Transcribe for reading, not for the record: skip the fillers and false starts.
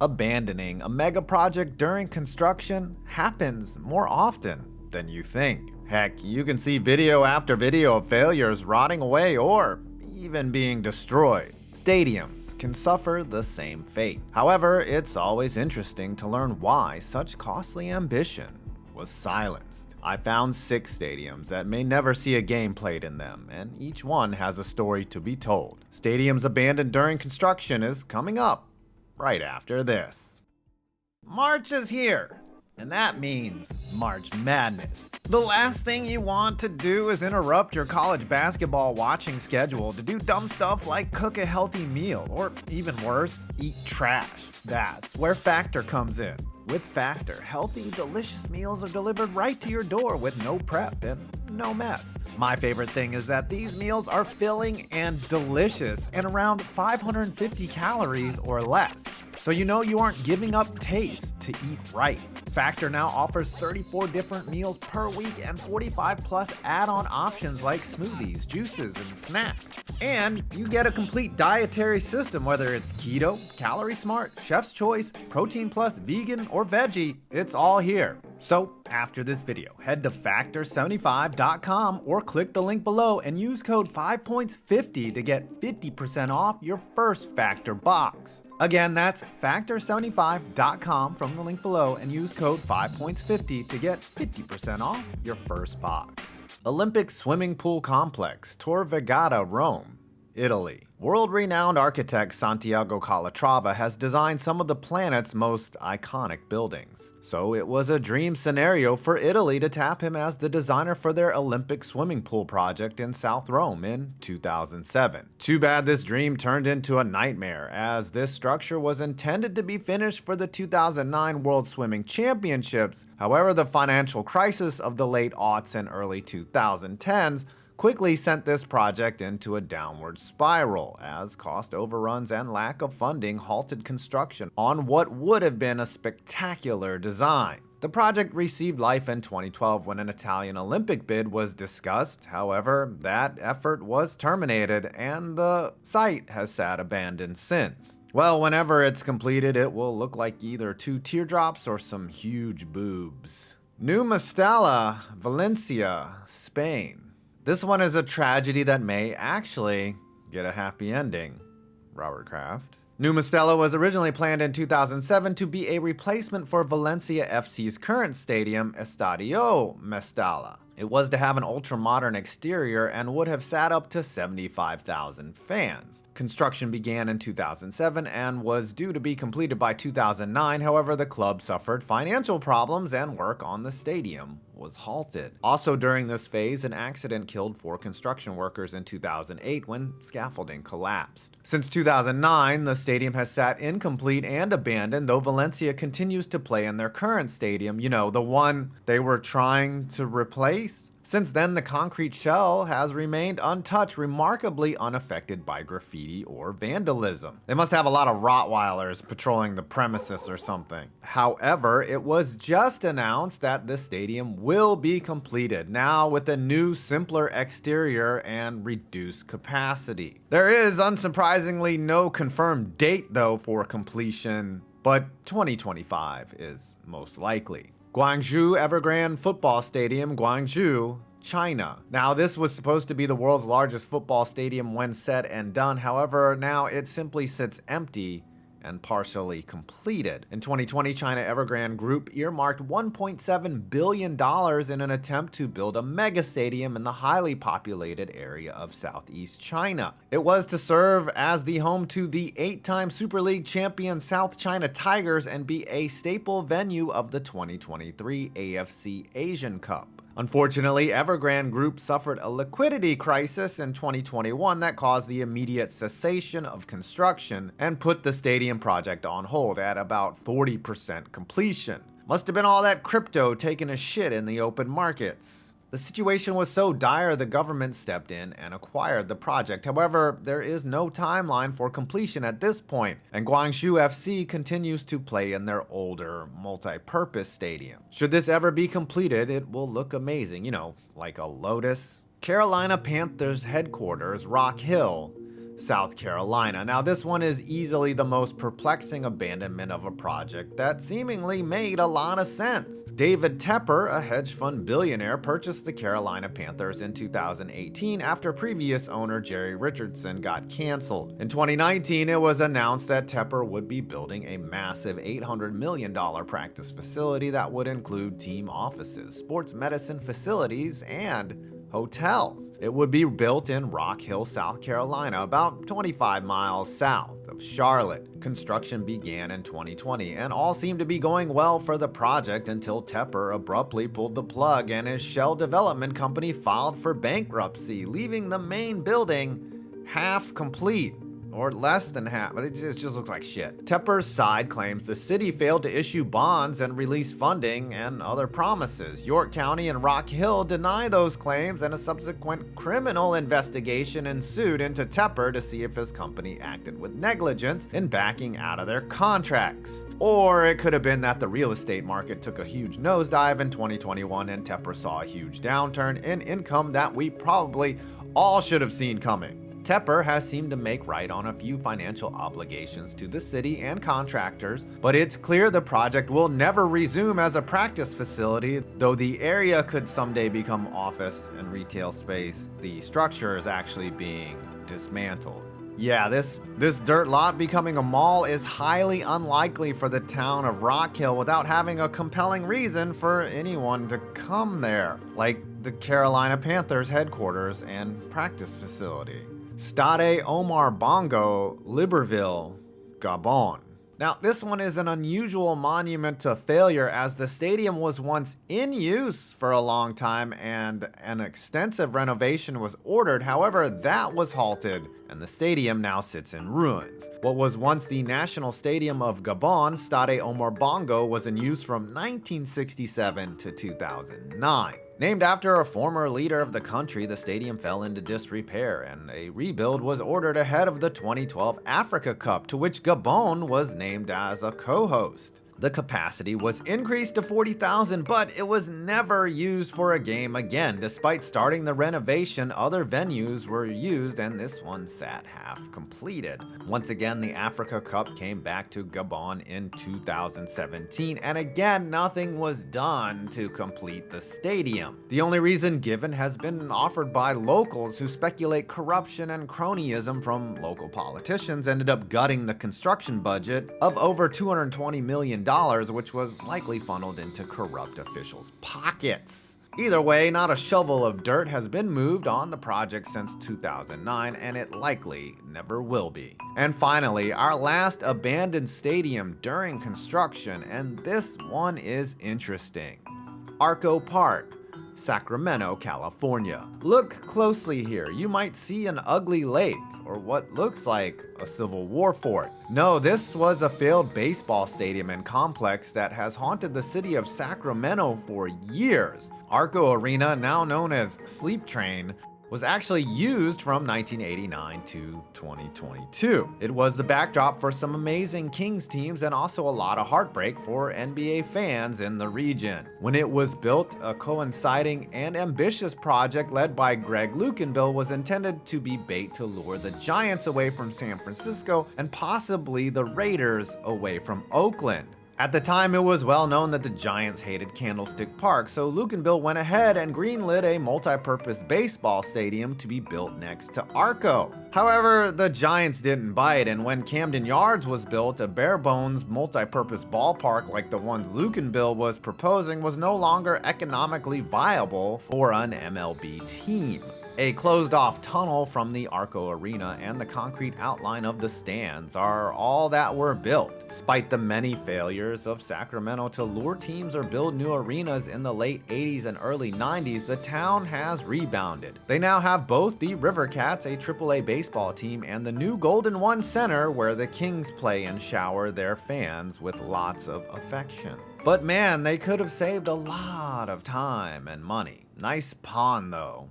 Abandoning a mega project during construction happens more often than you think. Heck, you can see video after video of failures rotting away or even being destroyed. Stadiums can suffer the same fate. However, it's always interesting to learn why such costly ambition was silenced. I found 6 stadiums that may never see a game played in them, and each one has a story to be told. Stadiums abandoned during construction is coming up right after this. March is here, and that means March Madness. The last thing you want to do is interrupt your college basketball watching schedule to do dumb stuff like cook a healthy meal, or even worse, eat trash. That's where Factor comes in. With Factor, healthy, delicious meals are delivered right to your door with no prep and no mess. My favorite thing is that these meals are filling and delicious and around 550 calories or less. So you know you aren't giving up taste to eat right. Factor now offers 34 different meals per week and 45 plus add-on options like smoothies, juices, and snacks. And you get a complete dietary system, whether it's keto, calorie smart, chef's choice, protein plus, vegan, or veggie, it's all here. So after this video, head to factor75.com or click the link below and use code 5points50 to get 50% off your first Factor box. Again, that's factor75.com from the link below and use code 5points50 to get 50% off your first box. Olympic Swimming Pool Complex, Tor Vergata, Rome, Italy. World-renowned architect Santiago Calatrava has designed some of the planet's most iconic buildings. So it was a dream scenario for Italy to tap him as the designer for their Olympic swimming pool project in South Rome in 2007. Too bad this dream turned into a nightmare, as this structure was intended to be finished for the 2009 World Swimming Championships. However, the financial crisis of the late aughts and early 2010s quickly sent this project into a downward spiral, as cost overruns and lack of funding halted construction on what would have been a spectacular design. The project received life in 2012 when an Italian Olympic bid was discussed. However, that effort was terminated and the site has sat abandoned since. Well, whenever it's completed, it will look like either 2 teardrops or some huge boobs. New Mestalla, Valencia, Spain. This one is a tragedy that may actually get a happy ending. Robert Kraft. New Mestalla was originally planned in 2007 to be a replacement for Valencia FC's current stadium, Estadio Mestalla. It was to have an ultra-modern exterior and would have sat up to 75,000 fans. Construction began in 2007 and was due to be completed by 2009. However, the club suffered financial problems and work on the stadium was halted. Also during this phase, an accident killed 4 construction workers in 2008 when scaffolding collapsed. Since 2009, the stadium has sat incomplete and abandoned, though Valencia continues to play in their current stadium, you know, the one they were trying to replace. Since then, the concrete shell has remained untouched, remarkably unaffected by graffiti or vandalism. They must have a lot of Rottweilers patrolling the premises or something. However, it was just announced that the stadium will be completed, now with a new, simpler exterior and reduced capacity. There is, unsurprisingly, no confirmed date, though, for completion, but 2025 is most likely. Guangzhou Evergrande Football Stadium, Guangzhou, China. Now, this was supposed to be the world's largest football stadium when said and done. However, now it simply sits empty and partially completed. In 2020, China Evergrande Group earmarked $1.7 billion in an attempt to build a mega stadium in the highly populated area of Southeast China. It was to serve as the home to the 8-time Super League champion South China Tigers and be a staple venue of the 2023 AFC Asian Cup. Unfortunately, Evergrande Group suffered a liquidity crisis in 2021 that caused the immediate cessation of construction and put the stadium project on hold at about 40% completion. Must have been all that crypto taking a shit in the open markets. The situation was so dire the government stepped in and acquired the project. However, there is no timeline for completion at this point, and Guangzhou FC continues to play in their older, multi-purpose stadium. Should this ever be completed, it will look amazing, you know, like a lotus. Carolina Panthers headquarters, Rock Hill, South Carolina. Now, this one is easily the most perplexing abandonment of a project that seemingly made a lot of sense. David Tepper, a hedge fund billionaire, purchased the Carolina Panthers in 2018 after previous owner Jerry Richardson got canceled. In 2019, it was announced that Tepper would be building a massive $800 million practice facility that would include team offices, sports medicine facilities, and hotels. It would be built in Rock Hill, South Carolina, about 25 miles south of Charlotte. Construction began in 2020, and all seemed to be going well for the project until Tepper abruptly pulled the plug and his shell development company filed for bankruptcy, leaving the main building half complete. Or less than half, but it just looks like shit. Tepper's side claims the city failed to issue bonds and release funding and other promises. York County and Rock Hill deny those claims, and a subsequent criminal investigation ensued into Tepper to see if his company acted with negligence in backing out of their contracts. Or it could have been that the real estate market took a huge nosedive in 2021 and Tepper saw a huge downturn in income that we probably all should have seen coming. Tepper has seemed to make right on a few financial obligations to the city and contractors, but it's clear the project will never resume as a practice facility. Though the area could someday become office and retail space, the structure is actually being dismantled. Yeah, this dirt lot becoming a mall is highly unlikely for the town of Rock Hill without having a compelling reason for anyone to come there, like the Carolina Panthers headquarters and practice facility. Stade Omar Bongo, Libreville, Gabon. Now, this one is an unusual monument to failure as the stadium was once in use for a long time and an extensive renovation was ordered. However, that was halted and the stadium now sits in ruins. What was once the National Stadium of Gabon, Stade Omar Bongo, was in use from 1967 to 2009. Named after a former leader of the country, the stadium fell into disrepair and a rebuild was ordered ahead of the 2012 Africa Cup, to which Gabon was named as a co-host. The capacity was increased to 40,000, but it was never used for a game again. Despite starting the renovation, other venues were used and this one sat half completed. Once again, the Africa Cup came back to Gabon in 2017, and again, nothing was done to complete the stadium. The only reason given has been offered by locals who speculate corruption and cronyism from local politicians ended up gutting the construction budget of over $220 million, which was likely funneled into corrupt officials' pockets. Either way, not a shovel of dirt has been moved on the project since 2009, and it likely never will be. And finally, our last abandoned stadium during construction, and this one is interesting. Arco Park, Sacramento, California. Look closely here. You might see an ugly lake, or what looks like a Civil War fort. No, this was a failed baseball stadium and complex that has haunted the city of Sacramento for years. Arco Arena, now known as Sleep Train, was actually used from 1989 to 2022. It was the backdrop for some amazing Kings teams and also a lot of heartbreak for NBA fans in the region. When it was built, a coinciding and ambitious project led by Greg Lukenbill was intended to be bait to lure the Giants away from San Francisco and possibly the Raiders away from Oakland. At the time, it was well known that the Giants hated Candlestick Park, so Lukenbill went ahead and greenlit a multi-purpose baseball stadium to be built next to Arco. However, the Giants didn't bite, and when Camden Yards was built, a bare-bones multi-purpose ballpark like the ones Lukenbill was proposing was no longer economically viable for an MLB team. A closed-off tunnel from the Arco Arena and the concrete outline of the stands are all that were built. Despite the many failures of Sacramento to lure teams or build new arenas in the late 80s and early 90s, the town has rebounded. They now have both the River Cats, a AAA baseball team, and the new Golden One Center, where the Kings play and shower their fans with lots of affection. But man, they could have saved a lot of time and money. Nice pond though.